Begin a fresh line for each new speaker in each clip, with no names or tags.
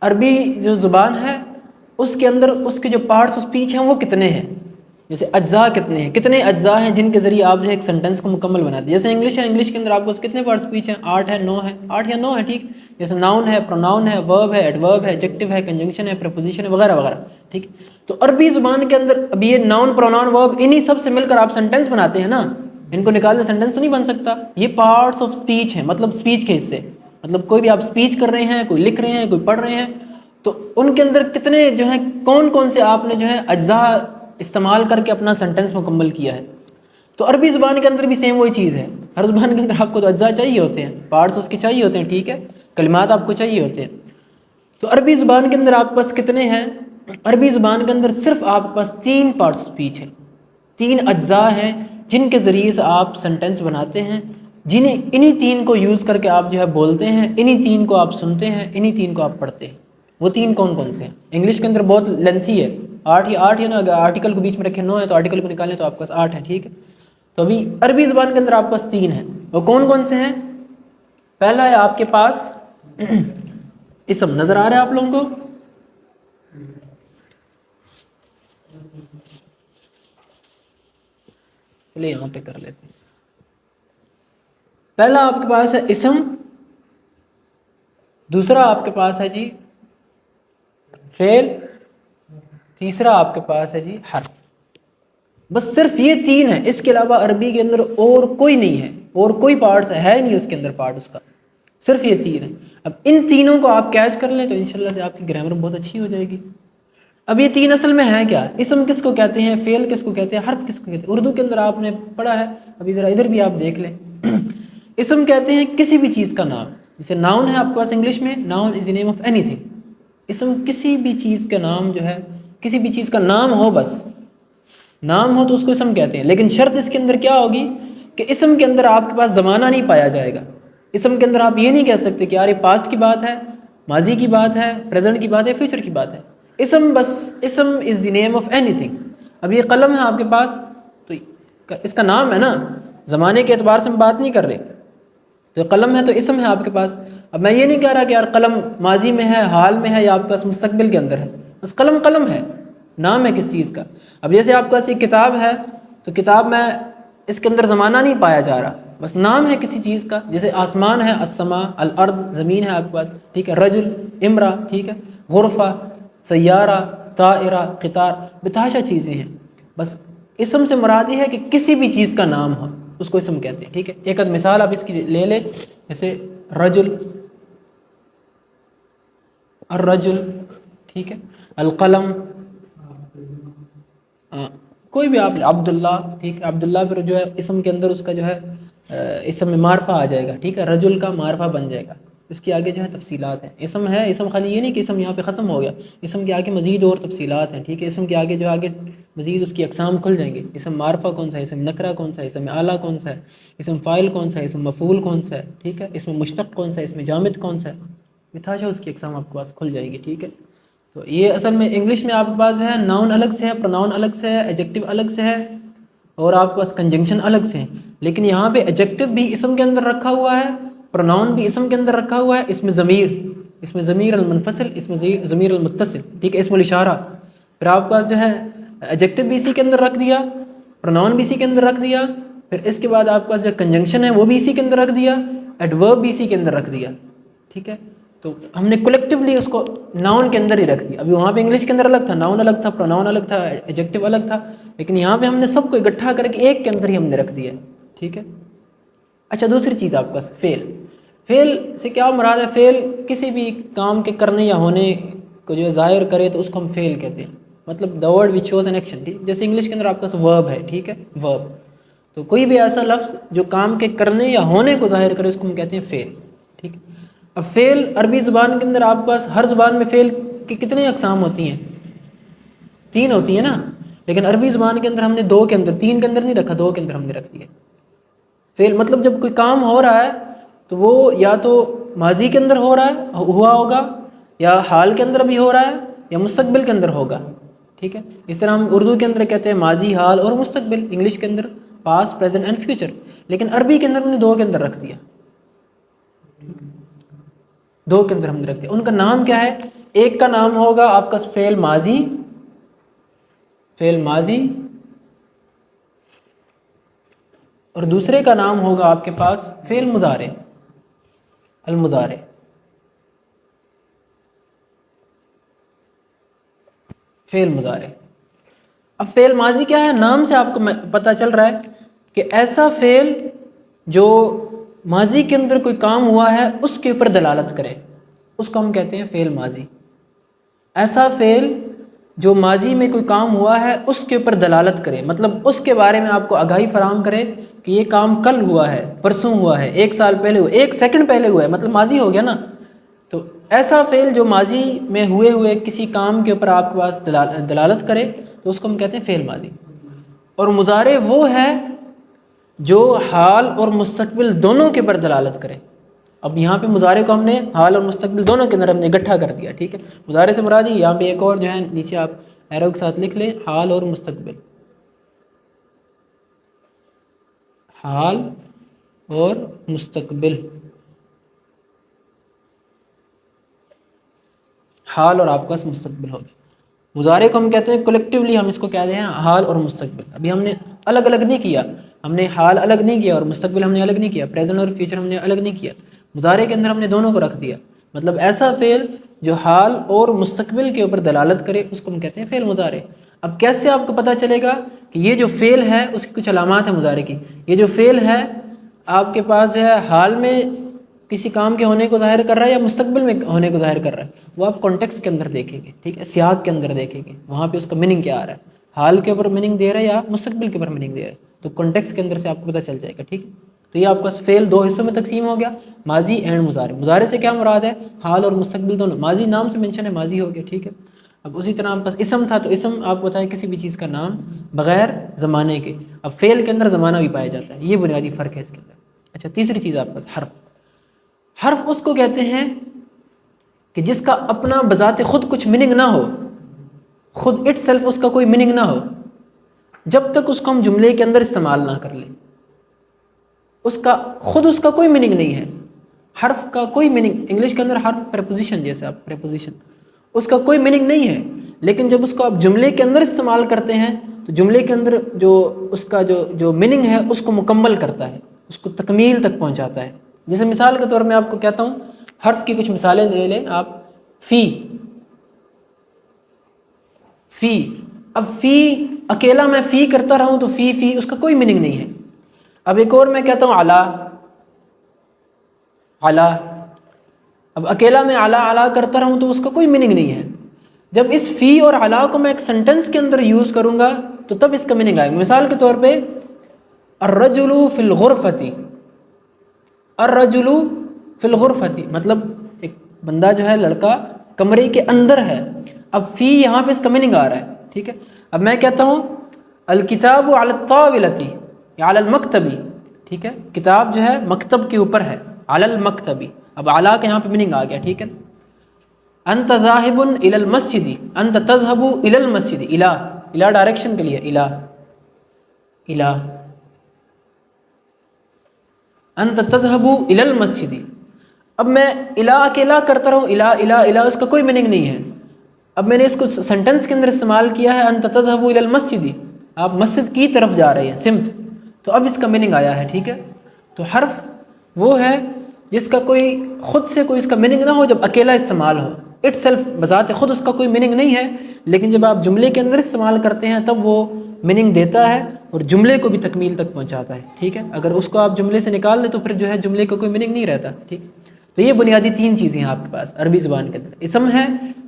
عربی جو زبان ہے اس کے اندر اس کے جو پارٹس آف اسپیچ ہیں وہ کتنے ہیں، جیسے اجزاء کتنے ہیں، کتنے اجزاء ہیں جن کے ذریعے آپ جو ہے ایک سینٹینس کو مکمل بناتے ہیں. جیسے انگلش ہے، انگلش کے اندر آپ کے پاس کتنے پارٹ اسپیچ ہیں؟ 8 ہے، 9 ہے، 8 یا 9 ہے، ٹھیک. جیسے ناؤن ہے، پروناؤن ہے، ورب ہے، ایڈورب ہے، ایڈجیکٹو ہے، کنجنکشن ہے، پریپوزیشن ہے، وغیرہ وغیرہ، ٹھیک. تو عربی زبان کے اندر اب یہ ناؤن، پروناؤن، ورب انہی سب سے مل کر آپ سینٹینس بناتے ہیں نا. ان کو نکالنے سینٹینس نہیں بن سکتا. یہ پارٹس آف اسپیچ ہیں، مطلب اسپیچ کے حصے. مطلب کوئی بھی آپ اسپیچ کر رہے ہیں، کوئی لکھ رہے ہیں، کوئی پڑھ رہے ہیں، تو ان کے اندر کتنے جو ہیں کون کون سے آپ نے جو ہے اجزاء استعمال کر کے اپنا سینٹینس مکمل کیا ہے. تو عربی زبان کے اندر بھی سیم وہی چیز ہے. ہر زبان کے اندر آپ کو تو اجزاء چاہیے ہوتے ہیں، پارٹس اس کے چاہیے ہوتے ہیں، ٹھیک ہے، کلمات آپ کو چاہیے ہوتے ہیں. تو عربی زبان کے اندر آپ کے پاس کتنے ہیں؟ عربی زبان کے اندر صرف آپ کے پاس 3 پارٹس اسپیچ ہیں، 3 اجزاء ہیں جن کے ذریعے سے آپ سینٹینس بناتے ہیں، انہی 3 کو یوز کر کے آپ جو ہے بولتے ہیں، انہی 3 کو آپ سنتے ہیں، انہی 3 کو آپ پڑھتے ہیں. وہ 3 کون کون سے ہیں؟ انگلش کے اندر بہت لینتھی ہے، 8 ہے نا، اگر آرٹیکل کو بیچ میں رکھے 9 ہے تو آرٹیکل کو نکالیں تو آپ کے پاس 8 ہے، ٹھیک ہے. تو ابھی عربی زبان کے اندر آپ کے پاس 3 ہیں. وہ کون کون سے ہیں؟ پہلا ہے آپ کے پاس اسم. نظر آ رہا ہے آپ لوگوں کو؟ چلیے یہاں پہ کر لیتے ہیں. پہلا آپ کے پاس ہے اسم، دوسرا آپ کے پاس ہے جی فعل، تیسرا آپ کے پاس ہے جی حرف. بس صرف یہ 3 ہیں، اس کے علاوہ عربی کے اندر اور کوئی نہیں ہے، اور کوئی پارٹس ہے نہیں اس کے اندر پارٹ اس کا، صرف یہ 3 ہیں. اب ان تینوں کو آپ کیچ کر لیں تو انشاءاللہ سے آپ کی گرامر بہت اچھی ہو جائے گی. اب یہ 3 اصل میں ہیں کیا؟ اسم کس کو کہتے ہیں، فعل کس کو کہتے ہیں، حرف کس کو کہتے ہیں؟ اردو کے اندر آپ نے پڑھا ہے، ابھی ذرا ادھر بھی آپ دیکھ لیں. اسم کہتے ہیں کسی بھی چیز کا نام. جیسے ناؤن ہے آپ کے پاس انگلش میں، noun is the name of any thing. اسم کسی بھی چیز کا نام جو ہے، کسی بھی چیز کا نام ہو، بس نام ہو تو اس کو اسم کہتے ہیں. لیکن شرط اس کے اندر کیا ہوگی کہ اسم کے اندر آپ کے پاس زمانہ نہیں پایا جائے گا. اسم کے اندر آپ یہ نہیں کہہ سکتے کہ یار یہ پاسٹ کی بات ہے، ماضی کی بات ہے، پریزنٹ کی بات ہے، فیوچر کی بات ہے. اسم بس اسم از the name of any thing. اب یہ قلم ہے آپ کے پاس تو اس کا نام ہے نا، زمانے کے اعتبار سے ہم بات نہیں کر رہے. تو قلم ہے تو اسم ہے آپ کے پاس. اب میں یہ نہیں کہہ رہا کہ یار قلم ماضی میں ہے، حال میں ہے، یا آپ کے پاس مستقبل کے اندر ہے. بس قلم قلم ہے، نام ہے کس چیز کا. اب جیسے آپ کے پاس ایک کتاب ہے تو کتاب میں اس کے اندر زمانہ نہیں پایا جا رہا، بس نام ہے کسی چیز کا. جیسے آسمان ہے، السماء، الارض زمین ہے آپ کے پاس، ٹھیک ہے، رجل، امرا، ٹھیک ہے، غرفہ، سیارہ، طائرہ، قطار، بتحاشا چیزیں ہیں. بس اسم سے مراد یہ ہے کہ کسی بھی چیز کا نام ہو اس کو اسم کہتے ہیں، ٹھیک ہے. ایک مثال آپ اس کی لے لیں، جیسے رجل، الرجل، ٹھیک ہے، القلم، کوئی بھی آپ عبداللہ، ٹھیک ہے. عبداللہ پھر جو ہے اسم کے اندر اس کا جو ہے اسم میں معرفہ آ جائے گا، ٹھیک ہے، رجل کا معرفہ بن جائے گا. اس کی آگے جو ہے تفصیلات ہیں. اسم ہے، اسم خالی یہ نہیں کہ اسم یہاں پہ ختم ہو گیا، اسم کے آگے مزید اور تفصیلات ہیں، ٹھیک ہے. اسم کے آگے جو آگے مزید اس کی اقسام کھل جائیں گے. اسم معرفہ کون سا ہے، اسم نکرہ کون سا ہے، اسم اعلیٰ کون سا ہے، اسم فاعل کون سا ہے، اسم مفعول کون سا ہے، ٹھیک ہے، اسم مشتق کون سا ہے، اسم جامد کون سا ہے، بتحاشا اس کی اقسام آپ کے پاس کھل جائے گی، ٹھیک ہے. تو یہ اصل میں انگلش میں آپ کے پاس جو ہے ناؤن الگ سے ہے، پروناؤن الگ سے ہے، ایڈجیکٹو الگ سے ہے، اور آپ کے پاس کنجنکشن الگ سے ہیں. لیکن یہاں پہ ایڈجیکٹو بھی اسم کے اندر رکھا ہوا ہے، پروناؤن بھی اسم کے اندر رکھا ہوا ہے، اس میں ضمیر المنفصل، اس میں ضمیر المتصل، ٹھیک ہے، اسم الاشارہ. پھر آپ کے پاس جو ہے ایڈجیکٹو بھی اسی کے اندر رکھ دیا، پروناؤن بھی اسی کے اندر رکھ دیا، پھر اس کے بعد آپ کے پاس جو کنجنکشن ہے وہ بھی اسی کے اندر رکھ دیا، ایڈورب بھی اسی کے اندر رکھ دیا، ٹھیک ہے. تو ہم نے کولیکٹیولی اس کو ناؤن کے اندر ہی رکھ دیا. ابھی وہاں پہ انگلش کے اندر الگ تھا، ناؤن الگ تھا، پروناؤن الگ تھا، ایڈجیکٹو الگ تھا، لیکن یہاں پہ ہم نے سب کو اکٹھا کر کے ایک کے اندر ہی ہم نے رکھ دیا، ٹھیک ہے. اچھا دوسری چیز آپ کے پاس فعل. فعل سے کیا مراد ہے؟ فعل کسی بھی کام کے کرنے یا ہونے کو جو ظاہر کرے تو اس کو ہم فعل کہتے ہیں. مطلب the word which shows an action, ٹھیک. جیسے انگلش کے اندر آپ کے پاس ورب ہے، ٹھیک ہے، ورب. تو کوئی بھی ایسا لفظ جو کام کے کرنے یا ہونے کو ظاہر کرے اس کو ہم کہتے ہیں فعل، ٹھیک. اب فعل عربی زبان کے اندر آپ کے پاس ہر زبان میں فعل کی کتنے اقسام ہوتی ہیں؟ 3 ہوتی ہیں نا. لیکن عربی زبان کے اندر ہم نے 2 کے اندر، 3 کے اندر نہیں رکھا، 2 کے اندر ہم نے رکھ دیا. فعل مطلب جب کوئی کام ہو رہا ہے تو وہ یا تو ماضی کے اندر ہو رہا ہے، ہوا ہوگا، یا حال کے اندر بھی ہو رہا ہے، یا مستقبل کے اندر ہوگا، ٹھیک ہے. اس طرح ہم اردو کے اندر کہتے ہیں ماضی، حال اور مستقبل، انگلش کے اندر پاسٹ، پریزنٹ اینڈ فیوچر. لیکن عربی کے اندر ہم نے 2 کے اندر رکھ دیا، 2 کے اندر ہم نے رکھ دیا. ان کا نام کیا ہے؟ ایک کا نام ہوگا آپ کا فعل ماضی، فعل ماضی، اور دوسرے کا نام ہوگا آپ کے پاس فعل مضارع، المضارع۔ فعل مضارع۔ اب فعل ماضی کیا ہے؟ نام سے آپ کو پتہ چل رہا ہے کہ ایسا فعل جو ماضی کے اندر کوئی کام ہوا ہے اس کے اوپر دلالت کرے، اس کو ہم کہتے ہیں فعل ماضی۔ ایسا فعل جو ماضی میں کوئی کام ہوا ہے اس کے اوپر دلالت کرے، مطلب اس کے بارے میں آپ کو آگاہی فراہم کرے کہ یہ کام کل ہوا ہے، پرسوں ہوا ہے، 1 سال پہلے ہوا، 1 سیکنڈ پہلے ہوا ہے، مطلب ماضی ہو گیا نا۔ تو ایسا فعل جو ماضی میں ہوئے کسی کام کے اوپر آپ کے پاس دلالت کرے تو اس کو ہم کہتے ہیں فعل ماضی۔ اور مضارع وہ ہے جو حال اور مستقبل دونوں کے اوپر دلالت کرے۔ اب یہاں پہ مضارع کو ہم نے حال اور مستقبل دونوں کے اندر ہم نے اکٹھا کر دیا، ٹھیک ہے۔ مضارع سے مراد یہاں پہ ایک اور جو ہے نیچے آپ ایرو کے ساتھ لکھ لیں، حال اور مستقبل، حال اور مستقبل، حال اور آپ کا مستقبل ہوگا۔ مضارع کو ہم کہتے ہیں کلیکٹیولی ہم اس کو کہتے ہیں حال اور مستقبل۔ ابھی ہم نے الگ الگ نہیں کیا، ہم نے حال الگ نہیں کیا اور مستقبل ہم نے الگ نہیں کیا، پریزنٹ اور فیوچر ہم نے الگ نہیں کیا، مضارع کے اندر ہم نے دونوں کو رکھ دیا۔ مطلب ایسا فعل جو حال اور مستقبل کے اوپر دلالت کرے اس کو ہم کہتے ہیں فعل مضارع۔ اب کیسے آپ کو پتہ چلے گا کہ یہ جو فعل ہے اس کی کچھ علامات ہیں مضارع کی؟ یہ جو فعل ہے آپ کے پاس جو ہے حال میں کسی کام کے ہونے کو ظاہر کر رہا ہے یا مستقبل میں ہونے کو ظاہر کر رہا ہے، وہ آپ کانٹیکسٹ کے اندر دیکھیں گے، ٹھیک ہے، سیاق کے اندر دیکھیں گے، وہاں پہ اس کا میننگ کیا آ رہا ہے، حال کے اوپر میننگ دے رہا ہے یا مستقبل کے اوپر میننگ دے رہا ہے، تو کانٹیکسٹ کے اندر سے آپ کو پتہ چل جائے گا، ٹھیک ہے۔ تو یہ آپ کا فعل 2 حصوں میں تقسیم ہو گیا، ماضی اینڈ مضارع۔ مضارع سے کیا مراد ہے؟ حال اور مستقبل دونوں۔ ماضی نام سے مینشن ہے، ماضی ہو گیا، ٹھیک ہے۔ اب اسی طرح آپ پاس اسم تھا، تو اسم آپ کو بتائیں کسی بھی چیز کا نام بغیر زمانے کے۔ اب فعل کے اندر زمانہ بھی پایا جاتا ہے، یہ بنیادی فرق ہے اس کے اندر۔ اچھا، تیسری چیز آپ پاس حرف۔ حرف اس کو کہتے ہیں کہ جس کا اپنا بذات خود کچھ میننگ نہ ہو، خود اٹ سیلف اس کا کوئی میننگ نہ ہو، جب تک اس کو ہم جملے کے اندر استعمال نہ کر لیں، اس کا خود اس کا کوئی میننگ نہیں ہے۔ حرف کا کوئی میننگ، انگلش کے اندر حرف پریپوزیشن، جیسے آپ پریپوزیشن، اس کا کوئی میننگ نہیں ہے، لیکن جب اس کو آپ جملے کے اندر استعمال کرتے ہیں تو جملے کے اندر جو اس کا جو میننگ ہے اس کو مکمل کرتا ہے، اس کو تکمیل تک پہنچاتا ہے۔ جیسے مثال کے طور میں آپ کو کہتا ہوں، حرف کی کچھ مثالیں لے لیں آپ۔ فی، فی، اب فی اکیلا میں فی کرتا رہوں تو فی اس کا کوئی میننگ نہیں ہے۔ اب ایک اور میں کہتا ہوں علا، علا، اب اکیلا میں علا کرتا رہوں تو اس کا کوئی میننگ نہیں ہے۔ جب اس فی اور علا کو میں ایک سنٹنس کے اندر یوز کروں گا تو تب اس کا میننگ آئے گا۔ مثال کے طور پہ الرجل فی الغرفۃ، الرجل فی الغرفۃ، مطلب ایک بندہ جو ہے، لڑکا کمرے کے اندر ہے۔ اب فی یہاں پہ اس کا میننگ آ رہا ہے، ٹھیک ہے۔ اب میں کہتا ہوں الکتاب علی الطاولۃ یا علی المکتب، ٹھیک ہے، کتاب جو ہے مکتب کے اوپر ہے، علی المکتب۔ اب علی کا یہاں پہ میننگ آ گیا، ٹھیک ہے۔ انت ذاہب الی المسجد، انت تذهب الی المسجد، الی ڈائریکشن کے لیے، الی، انت تذهب الی المسجد۔ اب میں الی اکیلا کرتا رہوں، الی اس کا کوئی میننگ نہیں ہے۔ اب میں نے اس کو سنٹنس کے اندر استعمال کیا ہے، انت تذهب الی المسجد، آپ مسجد کی طرف جا رہے ہیں، سمت، تو اب اس کا میننگ آیا ہے، ٹھیک ہے۔ تو حرف وہ ہے جس کا کوئی خود سے کوئی اس کا میننگ نہ ہو، جب اکیلا استعمال ہو، اٹ سیلف بذات خود اس کا کوئی میننگ نہیں ہے، لیکن جب آپ جملے کے اندر استعمال کرتے ہیں تب وہ میننگ دیتا ہے اور جملے کو بھی تکمیل تک پہنچاتا ہے، ٹھیک ہے۔ اگر اس کو آپ جملے سے نکال دیں تو پھر جو ہے جملے کا کوئی میننگ نہیں رہتا، ٹھیک۔ تو یہ بنیادی 3 چیزیں ہیں آپ کے پاس عربی زبان کے اندر، اسم ہے،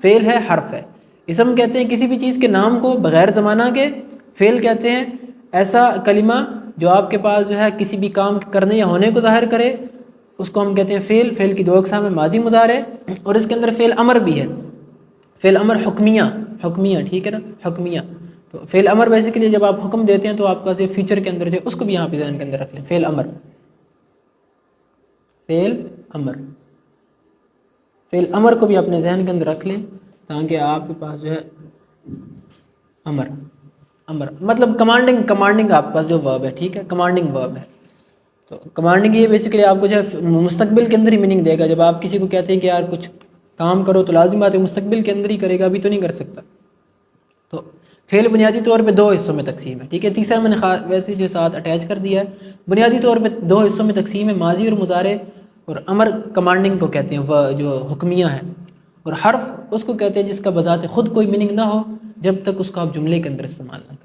فعل ہے، حرف ہے۔ اسم کہتے ہیں کسی بھی چیز کے نام کو بغیر زمانہ کے، فعل کہتے ہیں ایسا کلمہ جو آپ کے پاس جو ہے کسی بھی کام کرنے یا ہونے کو ظاہر کرے، اس کو ہم کہتے ہیں فعل۔ فعل کی 2 اقسام ہیں، ماضی، مضارع، اور اس کے اندر فعل امر بھی ہے، فعل امر حکمیہ، ٹھیک ہے نا، حکمیہ۔ تو فعل امر بیسیکلی جب آپ حکم دیتے ہیں تو آپ کا جو فیچر کے اندر جو اس کو بھی یہاں پہ ذہن کے اندر رکھ لیں، فعل امر، فعل امر، فعل امر کو بھی اپنے ذہن کے اندر رکھ لیں تاکہ آپ کے پاس جو ہے امر مطلب کمانڈنگ آپ کے پاس جو ورب ہے، ٹھیک ہے، کمانڈنگ ورب ہے۔ تو کمانڈنگ یہ بیسیکلی آپ کو جو ہے مستقبل کے اندر ہی میننگ دے گا۔ جب آپ کسی کو کہتے ہیں کہ یار کچھ کام کرو تو لازم بات ہے مستقبل کے اندر ہی کرے گا، ابھی تو نہیں کر سکتا۔ تو فعل بنیادی طور پہ 2 حصوں میں تقسیم ہے، ٹھیک ہے۔ تیسرا میں نے ویسے جو ساتھ اٹیچ کر دیا ہے، بنیادی طور پہ 2 حصوں میں تقسیم ہے، ماضی اور مضارع، اور امر کمانڈنگ کو کہتے ہیں، وہ جو حکمیہ ہیں، اور حرف اس کو کہتے ہیں جس کا بذات خود کوئی میننگ نہ ہو جب تک اس کو آپ جملے کے اندر استعمال نہ کریں۔